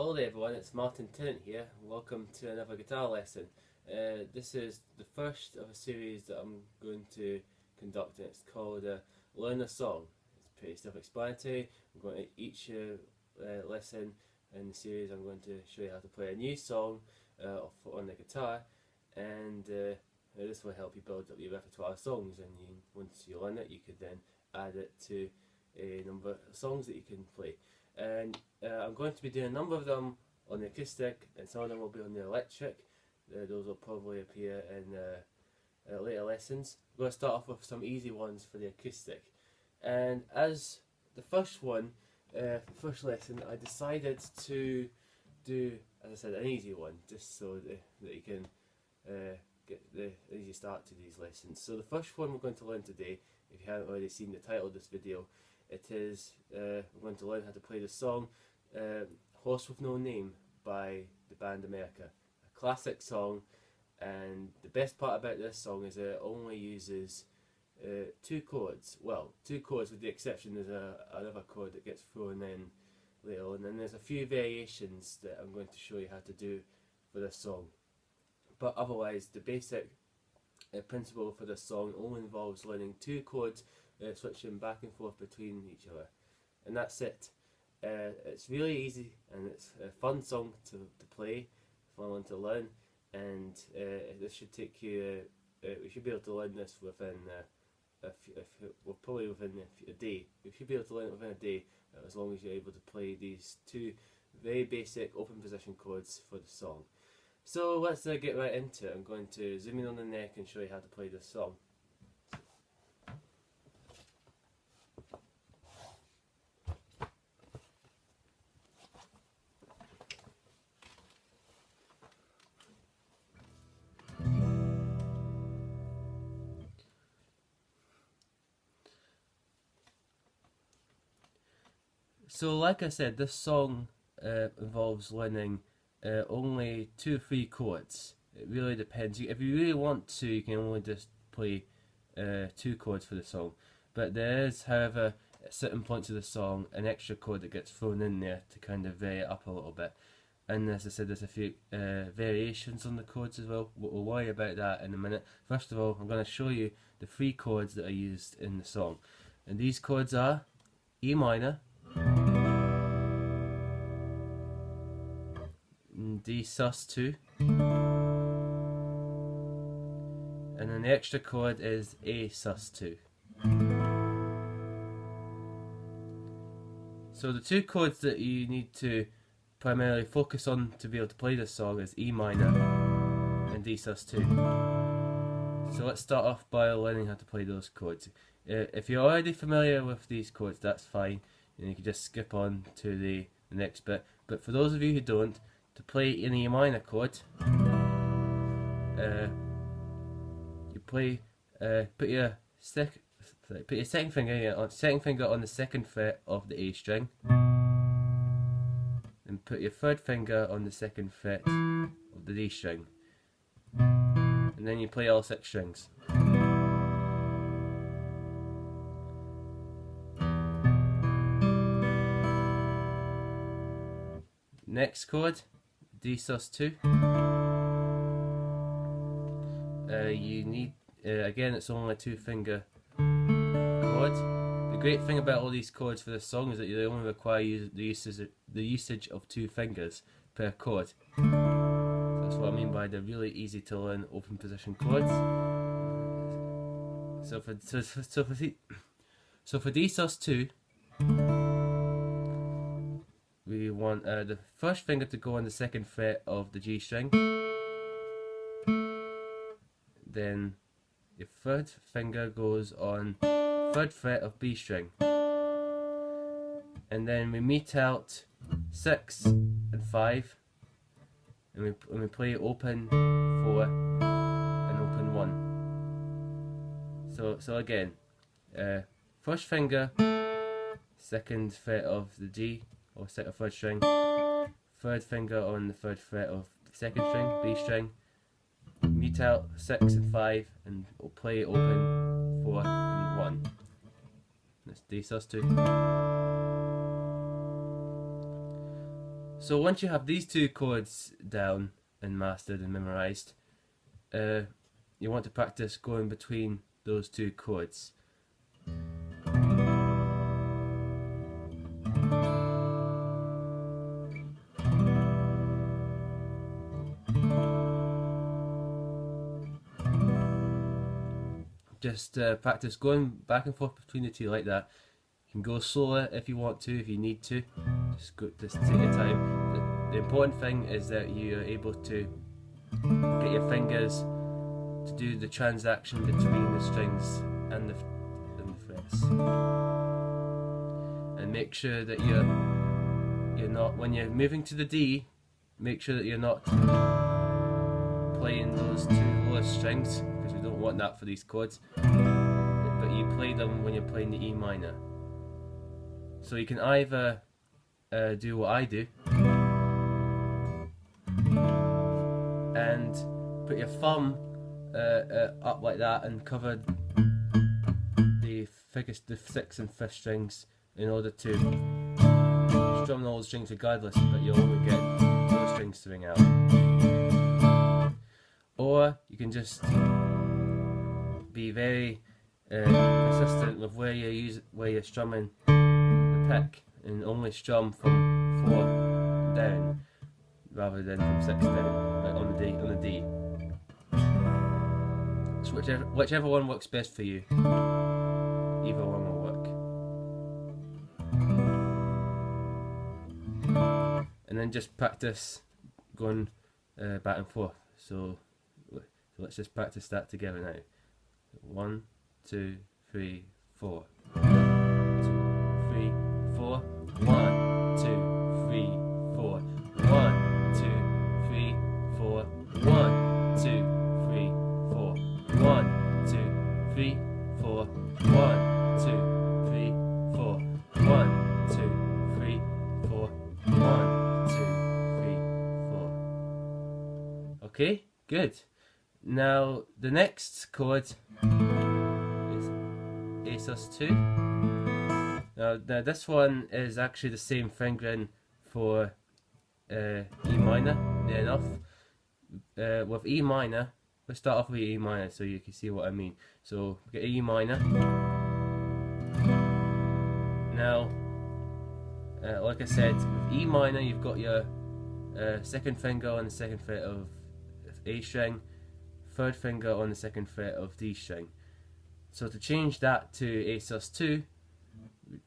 Hello there everyone, it's Martin Tennant here. Welcome to another guitar lesson. This is the first of a series that I'm going to conduct, and it's called Learn a Song. It's pretty self-explanatory. I'm going to each lesson in the series I'm going to show you how to play a new song on the guitar, and this will help you build up your repertoire of songs, and once you learn it you could then add it to a number of songs that you can play. And I'm going to be doing a number of them on the acoustic, and some of them will be on the electric. Those will probably appear in later lessons. I'm going to start off with some easy ones for the acoustic. And as the first one, first lesson, I decided to do, as I said, an easy one, just so that you can get the easy start to these lessons. So the first one we're going to learn today, if you haven't already seen the title of this video, it is, we're going to learn how to play the song Horse with No Name by the band America. A classic song, and the best part about this song is it only uses two chords. Well, two chords with the exception there's another chord that gets thrown in later on, and then there's a few variations that I'm going to show you how to do for this song. But otherwise, the basic principle for this song only involves learning two chords, switching back and forth between each other, and that's it. It's really easy, and it's a fun song to play, fun one to learn, and this should take you, we should be able to learn this within probably within a day. We should be able to learn it within a day, as long as you're able to play these two very basic open position chords for the song. So let's get right into it. I'm going to zoom in on the neck and show you how to play this song. So like I said, this song involves learning only 2 or 3 chords. It really depends. If you really want to, you can only just play 2 chords for the song. But there is, however, at certain points of the song, an extra chord that gets thrown in there to kind of vary it up a little bit. And as I said, there's a few variations on the chords as well. We'll worry about that in a minute. First of all, I'm going to show you the 3 chords that are used in the song. And these chords are E minor, D sus2, and then the extra chord is A sus2. So the 2 chords that you need to primarily focus on to be able to play this song is E minor and D sus2. So let's start off by learning how to play those chords. If you're already familiar with these chords, that's fine, and you can just skip on to the next bit. But for those of you who don't, to play an E minor chord, you play, put your second finger on the 2nd fret of the A string, and put your 3rd finger on the 2nd fret of the D string, and then you play all 6 strings. Next chord, D sus2. You need, again, it's only a 2-finger chord. The great thing about all these chords for this song is that they only require the usage of 2 fingers per chord. So that's what I mean by the really easy to learn open position chords. So for D sus2, we want the 1st finger to go on the 2nd fret of the G string, then your 3rd finger goes on 3rd fret of B string, and then we meet out 6 and 5, and we play open 4 and open 1. So again, 1st finger, 2nd fret of the G or 3rd string, 3rd finger on the 3rd fret of the 2nd string, B string, mute out 6 and 5, and we'll play open 4 and 1. That's D sus2. So once you have these two chords down and mastered and memorized, you want to practice going between those two chords. Just practice going back and forth between the two like that. You can go slower if you want to, if you need to. Just take your time. The important thing is that you are able to get your fingers to do the transaction between the strings and the frets. And make sure that you're not, when you're moving to the D, make sure that you're not playing those two lowest strings, because we don't want that for these chords. But you play them when you're playing the E minor. So you can either do what I do and put your thumb up like that and cover the 6th and 5th strings in order to strum all the strings regardless, but you'll only get those strings to ring out. Or you can just be very persistent with where you're strumming the pick and only strum from 4 down rather than from 6 down, like on the D. So whichever one works best for you, either one will work. And then just practice going back and forth. So let's just practice that together now. 1, 2, 3, 4. 1, 2, 3, 4. 1, 2, 3, 4. 1, 2, 3, 4. 1, 2, 3, 4. 1, 2, 3, 4. 1, 2, 3, 4. 1, 2, 3, 4. 1, 2, 3, 4. Okay, good. Now the next chord is A sus2. Now this one is actually the same fingering for E minor, near enough. With E minor, let's start off with E minor so you can see what I mean. So we get E minor. Now, like I said, with E minor you've got your 2nd finger on the 2nd fret of A string, 3rd finger on the 2nd fret of D string. So to change that to A sus2,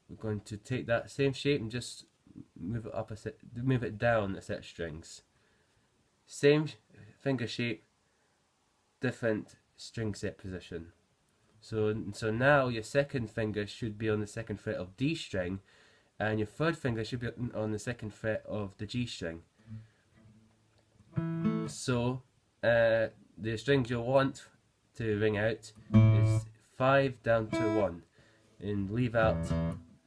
we're going to take that same shape and just move it down a set of strings. Same finger shape, different string set position. So now your 2nd finger should be on the 2nd fret of D string, and your 3rd finger should be on the 2nd fret of the G string. So the strings you'll want to ring out is 5 down to 1, and leave out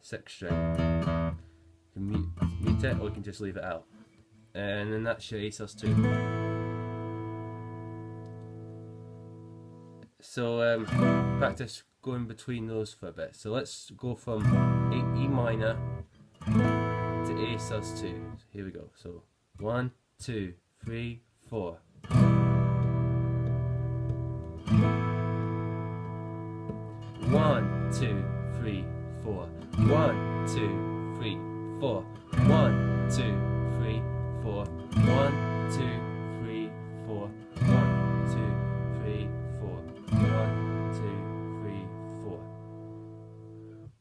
6th string. You can mute it, or you can just leave it out, and then that's your A sus2. So practice going between those for a bit. So let's go from E minor to A sus2. Here we go. So 1, 2, 3, 4. 1, 2, 3, 4. 1, 2, 3, 4. 1, 2, 3, 4. 1, 2, 3, 4. 1, 2, 3, 4. 1, 2, 3, 4.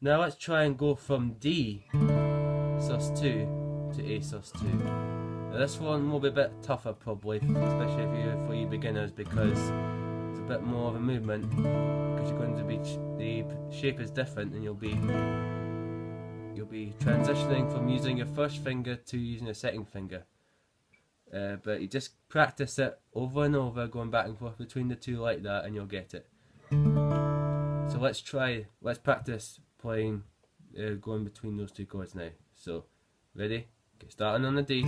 Now let's try and go from D sus2 to A sus2. Now this one will be a bit tougher probably, especially for you beginners, because it's a bit more of a movement, because you're going to be, the shape is different, and you'll be transitioning from using your 1st finger to using your 2nd finger. But you just practice it over and over, going back and forth between the two like that, and you'll get it. So let's practice playing, going between those two chords now. So, ready? Okay, starting on the D.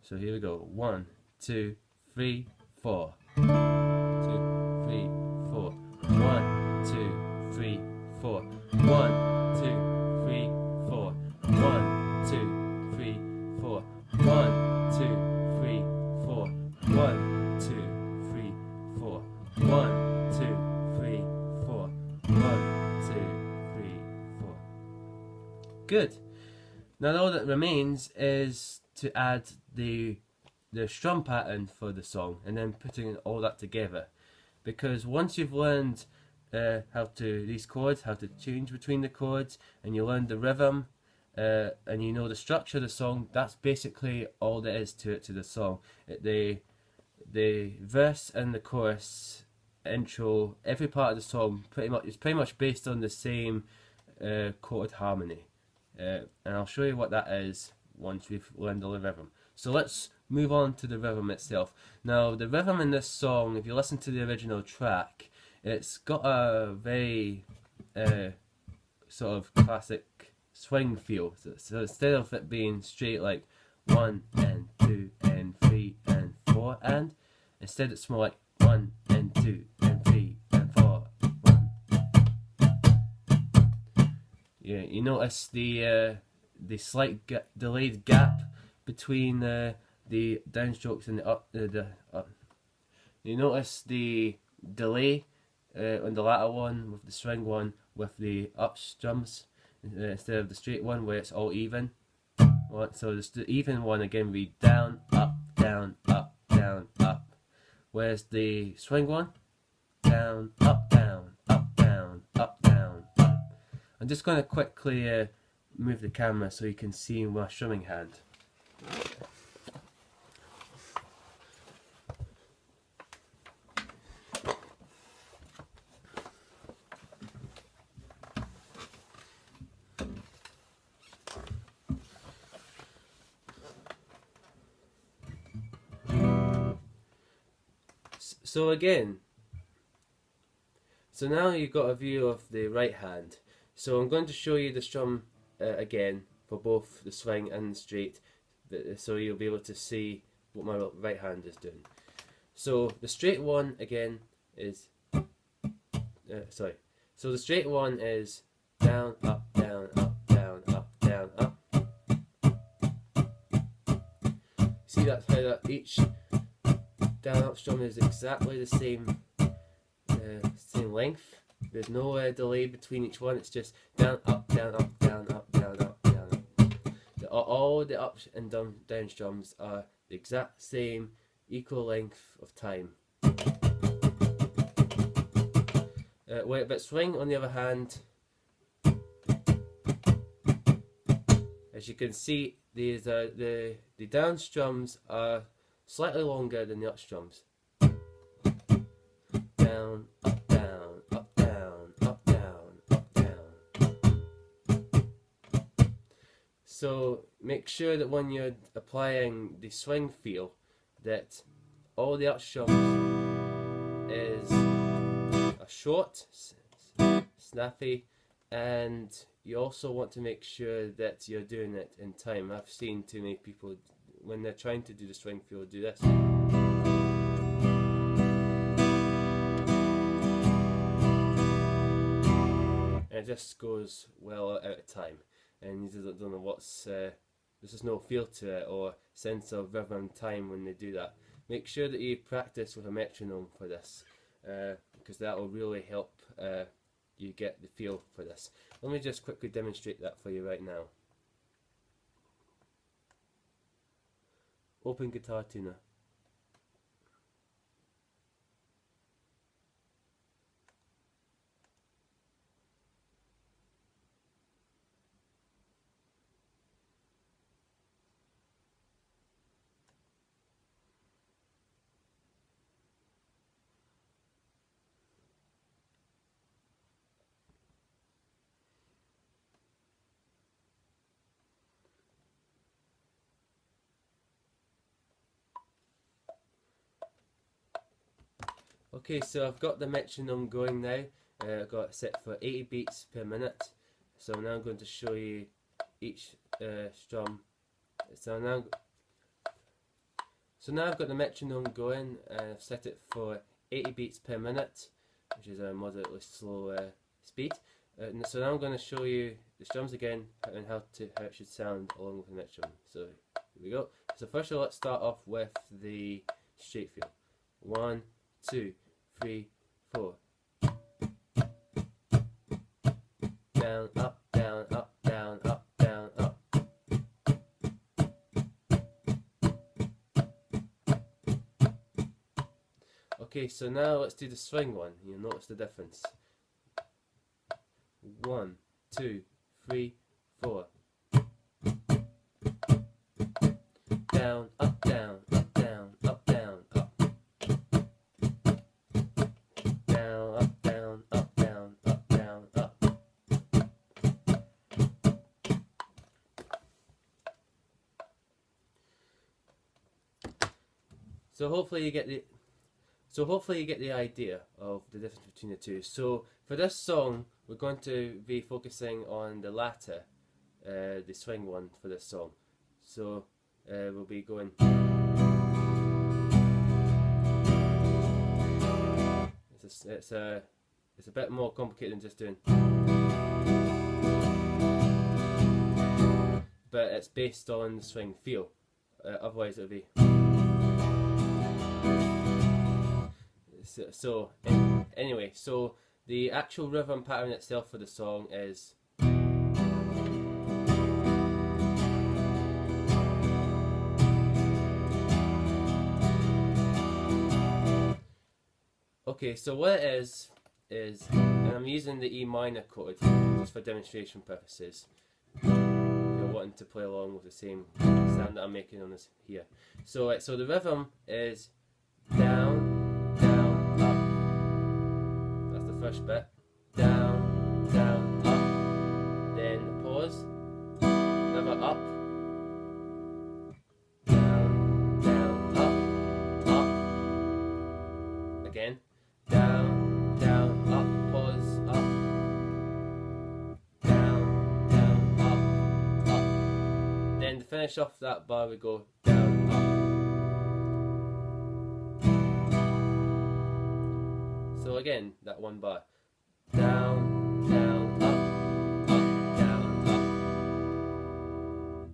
So here we go. 1, 2, 3, 4. 2, 3, 4. 1, 2, 3, 4. 1, 2, 3, 4. 1, 2, 3, 4. Good. Now all that remains is to add the strum pattern for the song, and then putting all that together. Because once you've learned these chords, how to change between the chords, and you learn the rhythm, and you know the structure of the song, that's basically all there is to the song. The verse and the chorus, intro, every part of the song is pretty much based on the same chord harmony. And I'll show you what that is once we've learned the rhythm. So let's move on to the rhythm itself. Now the rhythm in this song, if you listen to the original track, it's got a very sort of classic swing feel. So instead of it being straight like 1 and 2 and 3 and 4 and, instead it's more like 1 and 2 and 3 and 4. 1. Yeah, you notice the slight delayed gap between the downstrokes and the up. You notice the delay on the latter one with the swing one with the up strums instead of the straight one where it's all even. So the even one again would be down, up, down, up, down, up. Whereas the swing one, down, up, down, up, down, up, down, up. I'm just going to quickly move the camera so you can see my strumming hand. So now you've got a view of the right hand. So I'm going to show you the strum again for both the swing and the straight, so you'll be able to see what my right hand is doing. So the straight one again is So the straight one is down, up, down, up, down, up, down, up. See that's how that each down up strum is exactly the same length. There's no delay between each one. It's just down, up, down, up, down, up, down, up, down, up. All the up and down strums are the exact same equal length of time. But swing, on the other hand, as you can see, the down strums are slightly longer than the up strums. Down, up, down, up, down, up, down, up, down. So make sure that when you're applying the swing feel, that all the up strums is short, snappy, and you also want to make sure that you're doing it in time. I've seen too many people, when they're trying to do the swing feel, do this. And it just goes well out of time, and you just don't know what's, there's just no feel to it or sense of rhythm and time when they do that. Make sure that you practice with a metronome for this, because that will really help you get the feel for this. Let me just quickly demonstrate that for you right now. Open guitar tuner. Okay, so I've got the metronome going now. I've got it set for 80 beats per minute. So now I'm going to show you each strum. So now I've got the metronome going, and I've set it for 80 beats per minute, which is a moderately slow speed. So now I'm going to show you the strums again and how it should sound along with the metronome. So here we go. So first of all, let's start off with the straight feel. 1, 2, 3, 4. Down, up, down, up, down, up, down. Okay, so now let's do the swing one. You'll notice the difference. 1, 2, 3, 4. Down, up, down, up, down, up, down, up. Down, up, down, up, down, up, down, up. So hopefully you get the idea of the difference between the two. So for this song, we're going to be focusing on the latter, the swing one for this song. So we'll be going. It's a bit more complicated than just doing. But it's based on the swing feel. Otherwise, it'll be. So anyway, so the actual rhythm pattern itself for the song is. Okay, so what it is, and I'm using the E minor chord just for demonstration purposes. If you're wanting to play along with the same sound that I'm making on this here. So the rhythm is down, down, up. That's the first bit. Down, down, up. Then the pause. Another up. Down, down, up, up. Again. Down, down, up, pause, up. Down, down, up, up. Then to finish off that bar we go down, up. So again, that one bar. Down, down, up, down, up.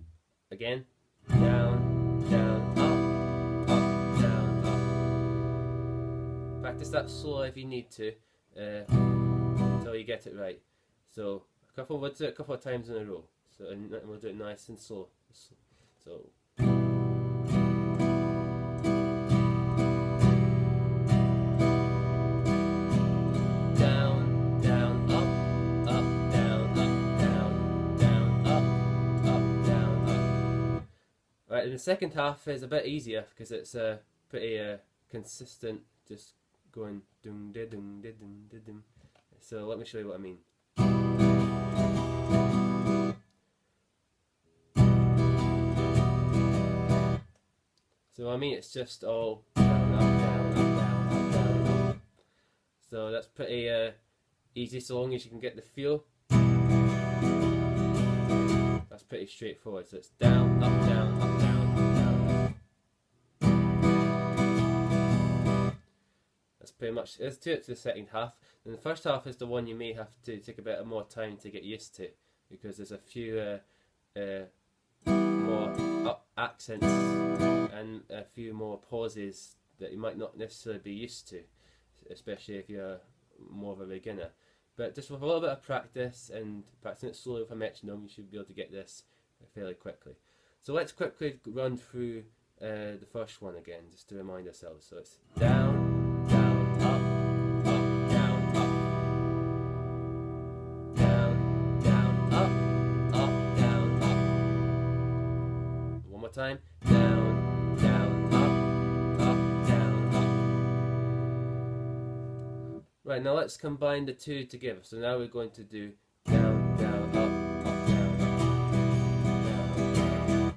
Again. Down, down, up, down, up. Practice that slow if you need to, until you get it right. So we'll do it a couple of times in a row. So and we'll do it nice and slow. So. Down, down, up, down, down, down, up, down, up. Right, and the second half is a bit easier because it's pretty consistent, just going dum da dum da dum da dum. So let me show you what I mean. So I mean it's just all down, up, down, up, down, up, down, up. So that's pretty easy so long as you can get the feel. That's pretty straightforward. So it's down, up, down, up, down, up, down. That's pretty much. Let's do it to the second half. And the first half is the one you may have to take a bit more time to get used to, because there's a few more up accents and a few more pauses that you might not necessarily be used to, especially if you're more of a beginner. But just with a little bit of practice and practicing it slowly with a metronome, you should be able to get this fairly quickly. So let's quickly run through the first one again, just to remind ourselves. So it's down, down, up, down, up. Down, down, up, down, up. One more time. Down, down, up, down, up. Right, now let's combine the two together. So now we're going to do down, down, up, down, up, down.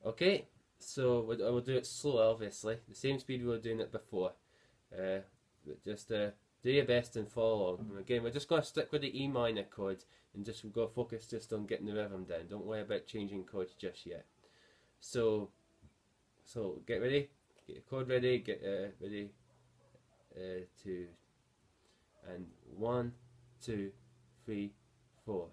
Okay, so we'll do it slow, obviously. The same speed we were doing it before. But just do your best and follow along. And again, we're just going to stick with the E minor chord and just go focus just on getting the rhythm down. Don't worry about changing chords just yet. So get ready, get your chord ready, get ready to, and 1, 2, 3, 4.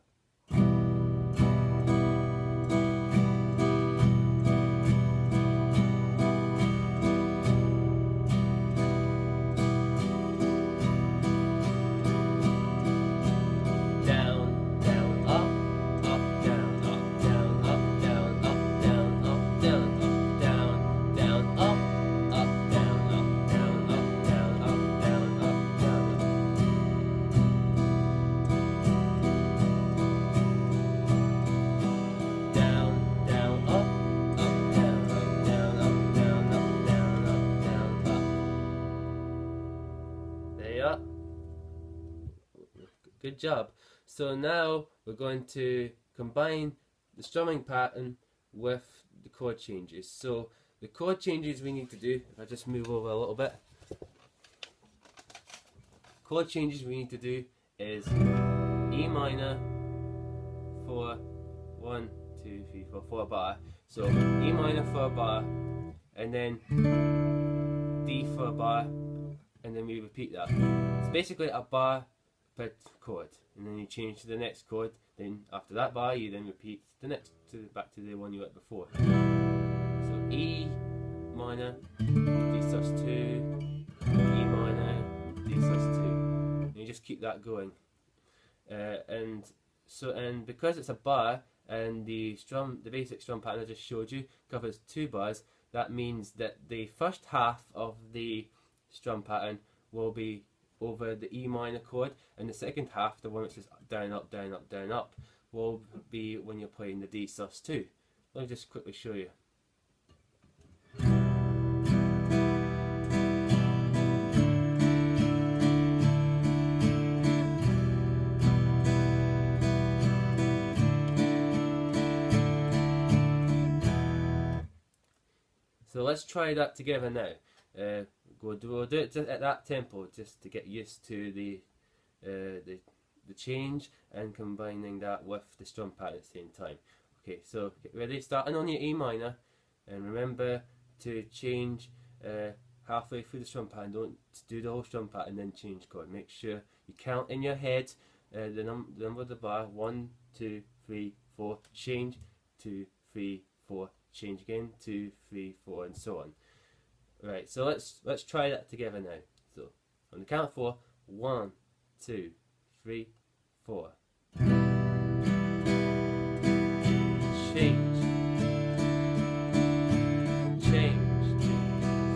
good job. So now we're going to combine the strumming pattern with the chord changes. So the chord changes we need to do, if I just move over a little bit, chord changes we need to do is E minor for 1, 2, 3, 4, 4 bar. So E minor for a bar, and then D for a bar, and then we repeat that. It's basically a bar per chord, and then you change to the next chord. Then after that bar, you then repeat the next back to the one you had before. So E minor, D sus 2, E minor, D sus 2, and you just keep that going. And because it's a bar, and the basic strum pattern I just showed you covers 2 bars, that means that the first half of the strum pattern will be over the E minor chord, and the second half, the one which is down, up, down, up, down, up, will be when you're playing the D sus 2. Let me just quickly show you. So let's try that together now. We'll do it just at that tempo, just to get used to the change and combining that with the strum pattern at the same time. Okay, so get ready, starting on your E minor, and remember to change halfway through the strum pattern. Don't do the whole strum pattern then change chord. Make sure you count in your head the number of the bar, 1, 2, 3, 4, change, 2, 3, 4, change again, 2, 3, 4, and so on. Right, so let's try that together now. So on the count of 4, 1, 2, 3, 4. Change, change, 2,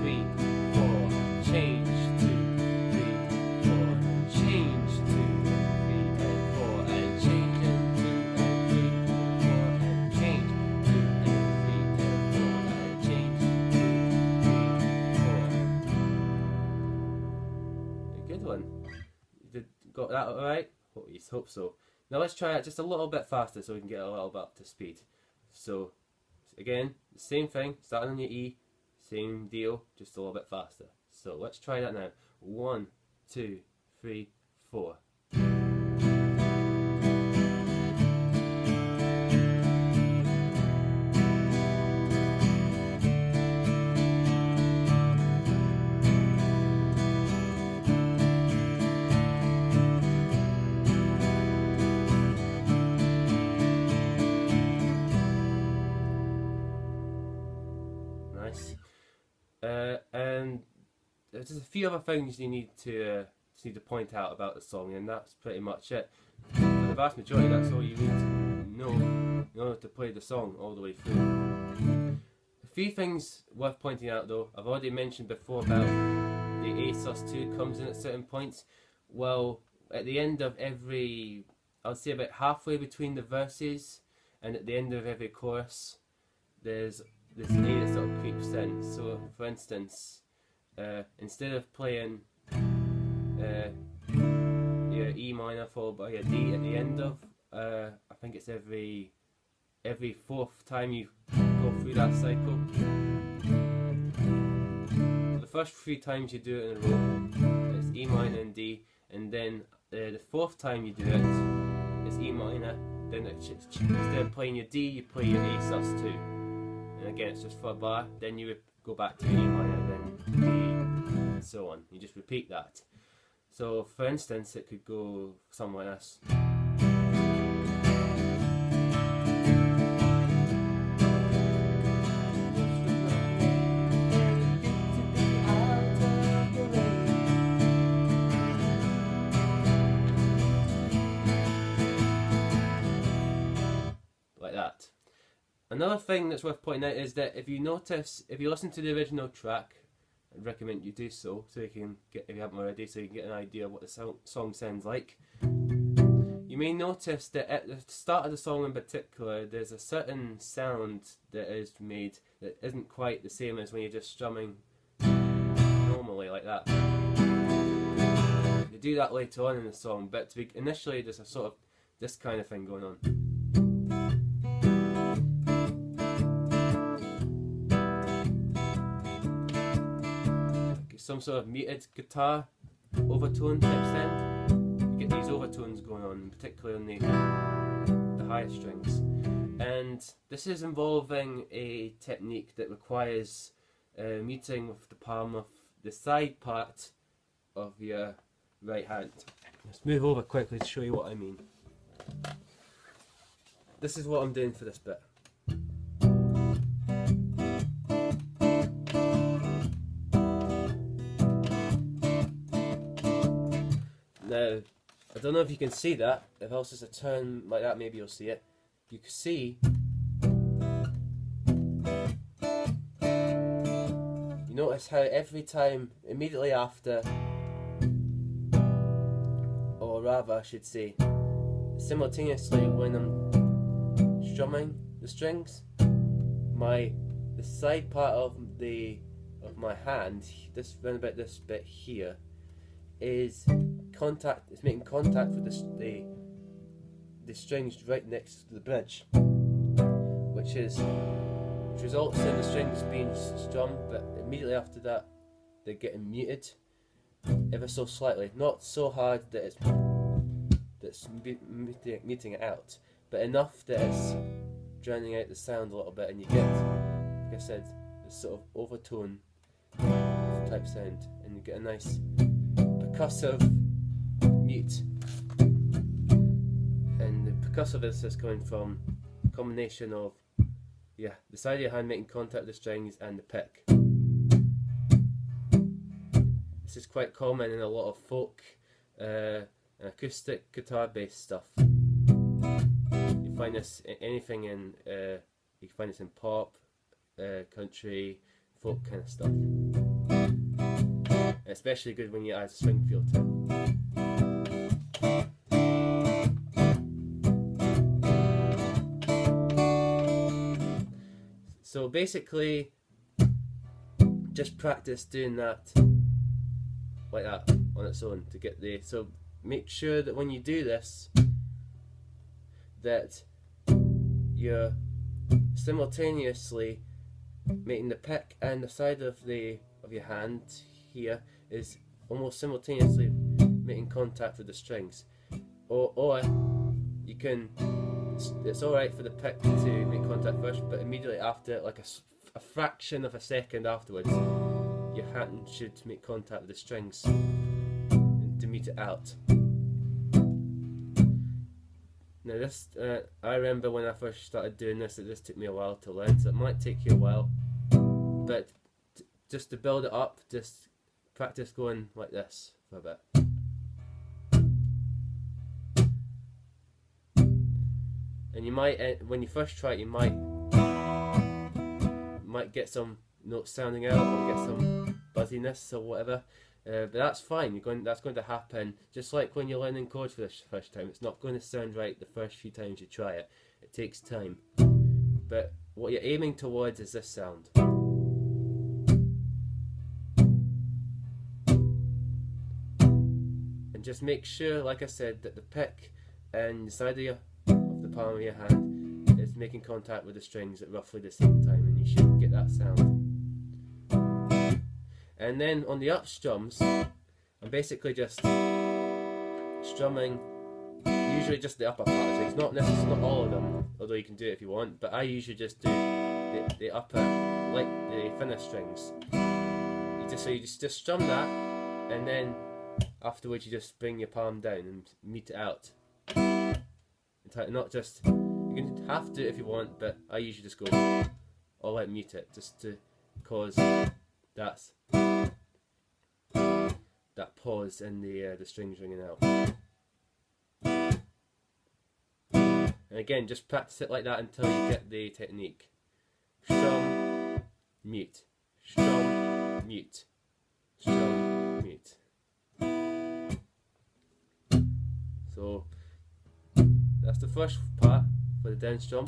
3, 4. Change, 2, 3, 4. Change, 2, 3, and 4, and change, and 2, and 3, 4, and change, 2, and 3, and 4, and change, 2, 3, 4. A good one. You got that alright? Hope so. Now let's try it just a little bit faster so we can get a little bit up to speed. So again, the same thing, starting on your E, same deal, just a little bit faster. So let's try that now. 1, 2, 3, 4. Nice. And there's just a few other things you need to point out about the song, and that's pretty much it. For the vast majority, that's all you need to know in order to play the song all the way through. A few things worth pointing out though, I've already mentioned before about the A sus 2 comes in at certain points. Well, at the end of every, I would say about halfway between the verses and at the end of every chorus, there's this A that sort of creeps in. So for instance, instead of playing your E minor followed by a D at the end of, I think it's every 4th time you go through that cycle. The first 3 times you do it in a row, it's E minor and D, and then the 4th time you do it, it's E minor. Then instead of playing your D, you play your A sus 2. And again, it's just for a bar, then you would go back to E minor, then D, and so on. You just repeat that. So, for instance, it could go somewhere like this. Like that. Another thing that's worth pointing out is that if you listen to the original track, I'd recommend you do so you can get, if you haven't already, so you can get an idea of what the song sounds like. You may notice that at the start of the song in particular, there's a certain sound that is made that isn't quite the same as when you're just strumming normally like that. could do that later on in the song, but initially there's a sort of this kind of thing going on. Some sort of muted guitar overtone type sound. You get these overtones going on, particularly on the higher strings. And this is involving a technique that requires muting with the palm of the side part of your right hand. Let's move over quickly to show you what I mean. This is what I'm doing for this bit. Now, I don't know if you can see that. If else is a turn like that, maybe you'll see it. You can see, you notice how every time, immediately after, or rather I should say, simultaneously when I'm strumming the strings, the side part of my hand, this round about this bit here, is making contact with the strings right next to the bridge, which results in the strings being strummed, but immediately after that they're getting muted ever so slightly, not so hard that it's muting it out, but enough that it's drowning out the sound a little bit, and you get, like I said, this sort of overtone type sound, and you get a nice percussive mute. And the percussive is coming from a combination of the side of your hand making contact with the strings and the pick. This is quite common in a lot of folk and acoustic guitar based stuff. You find this in anything in you can find this in pop, country, folk kind of stuff. Especially good when you add swing feel to it. So basically, just practice doing that like that on its own to get the. So make sure that when you do this, that you're simultaneously making the pick and the side of your hand here is almost simultaneously making contact with the strings, or you can. It's alright for the pick to make contact first, but immediately after, like a fraction of a second afterwards, your hand should make contact with the strings to mute it out. Now this, I remember when I first started doing this, this took me a while to learn, so it might take you a while, but just to build it up, just practice going like this for a bit. And you might, when you first try it, you might get some notes sounding out or get some buzziness or whatever, but that's fine. That's going to happen. Just like when you're learning chords for the first time, it's not going to sound right the first few times you try it. It takes time. But what you're aiming towards is this sound. And just make sure, like I said, that the pick and the side of the palm of your hand is making contact with the strings at roughly the same time, and you should get that sound. And then on the up strums, I'm basically just strumming usually just the upper part of things, not all of them, although you can do it if you want, but I usually just do the upper, like the finish strings. You just strum that, and then afterwards you just bring your palm down and mute it out. Not just, you can have to do it if you want, but I usually just go all out mute it, just to cause that pause in the strings ringing out. And again, just practice it like that until you get the technique. Strum, mute, strum, mute, strum, mute. So that's the first part for the down strum,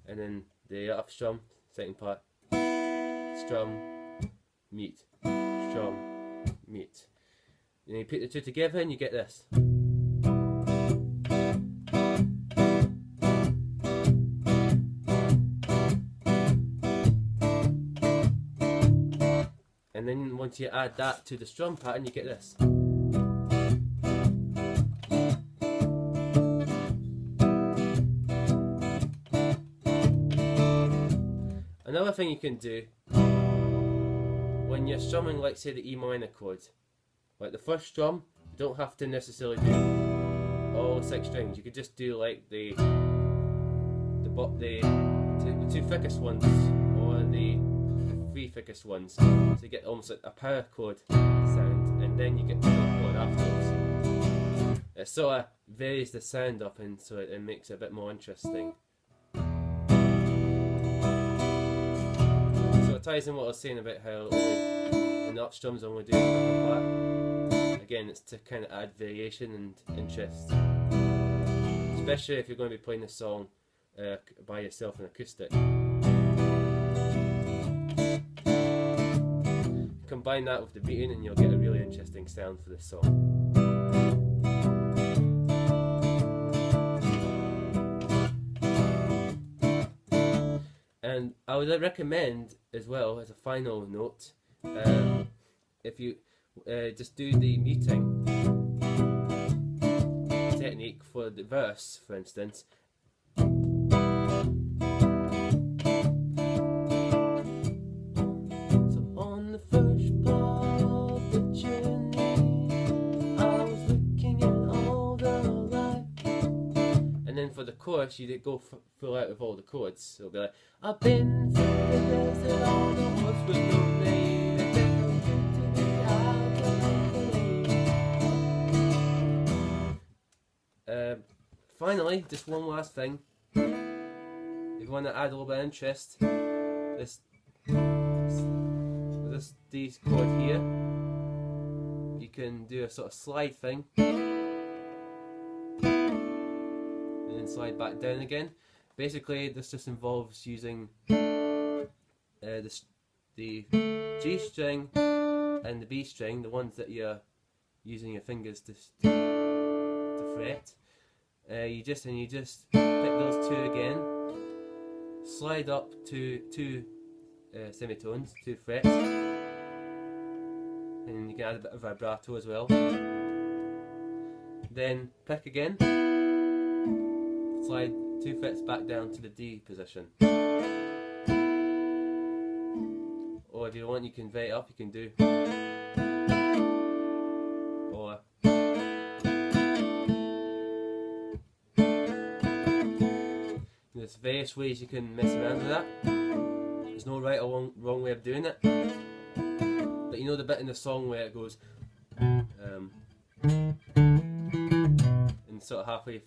and then the up strum, second part. Strum, mute, strum, mute. you put the two together and you get this. And then once you add that to the strum pattern, you get this. Another thing you can do when you're strumming, like say the E minor chord, like the first strum, you don't have to necessarily do all 6 strings. You could just do like the two thickest ones or the 3 thickest ones, so you get almost like a power chord sound, and then you get the middle chord afterwards. It sort of varies the sound up, and so it makes it a bit more interesting. So it ties in what I was saying about how in the up strums I'm only doing the upper part. Again, it's to kind of add variation and interest, especially if you're going to be playing the song by yourself in acoustic. Combine that with the beating and you'll get a really interesting sound for this song. And I would recommend as well, as a final note, if you just do the muting technique for the verse, for instance. For the chorus, you did go full out with all the chords. So it'll be like, I've been through the desert on the horse with no name, and then to the eyes of the finally, just one last thing. If you want to add a little bit of interest, this D chord here, you can do a sort of slide thing. Slide back down again. Basically, this just involves using the G string and the B string, the ones that you're using your fingers to fret. You just pick those 2 again, slide up to 2 semitones, 2 frets, and you can add a bit of vibrato as well. Then pick again. Slide 2 frets back down to the D position. Or if you want, you can vary it up, you can do. Or there's various ways you can mess around with that. There's no right or wrong way of doing it. But you know the bit in the song where it goes and sort of halfway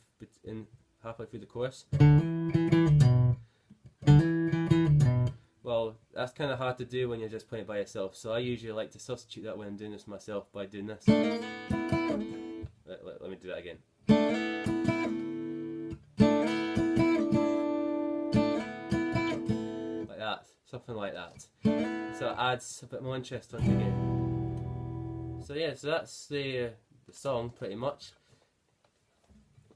through the chorus. Well, that's kind of hard to do when you're just playing it by yourself, so I usually like to substitute that when I'm doing this myself by doing this. Let me do that again. Like that, something like that. So it adds a bit more interest onto the game. So yeah, so that's the song pretty much.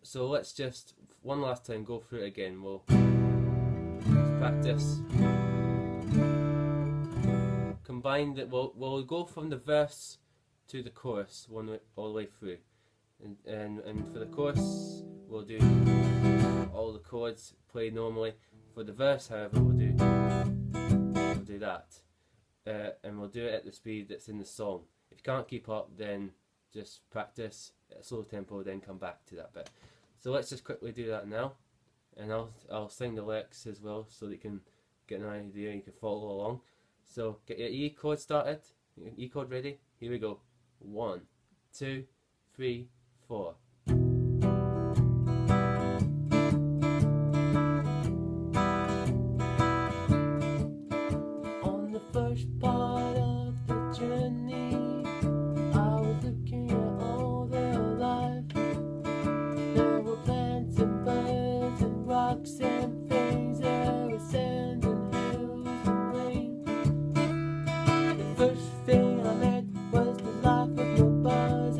So let's just one last time go through it again. We'll practice. Combine that. We'll go from the verse to the chorus all the way through, and for the chorus we'll do all the chords played normally. For the verse, however, we'll do that, and we'll do it at the speed that's in the song. If you can't keep up, then just practice at a slow tempo, then come back to that bit. So let's just quickly do that now, and I'll sing the lyrics as well so that you can get an idea, you can follow along. So get your E chord started, your E chord ready, here we go. 1, 2, 3, 4. On the first part of the journey, I was looking at all the life. There were plants and birds and rocks and things. There was sand and hills and rain. The first thing I met was the life of your buzz.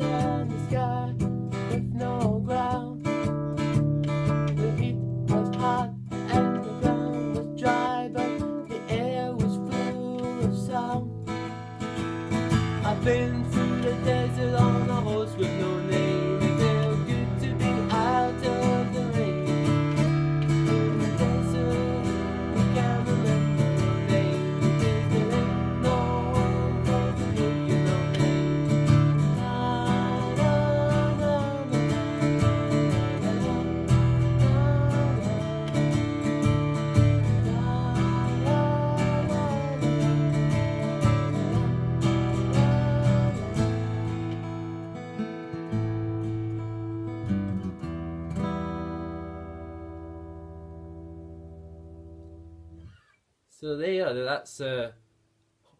So there you are, that's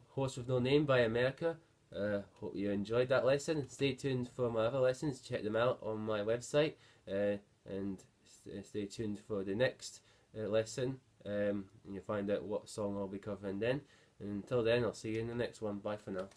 Horse with No Name by America. Hope you enjoyed that lesson. Stay tuned for my other lessons, check them out on my website, and stay tuned for the next lesson, and you'll find out what song I'll be covering then. And until then, I'll see you in the next one. Bye for now.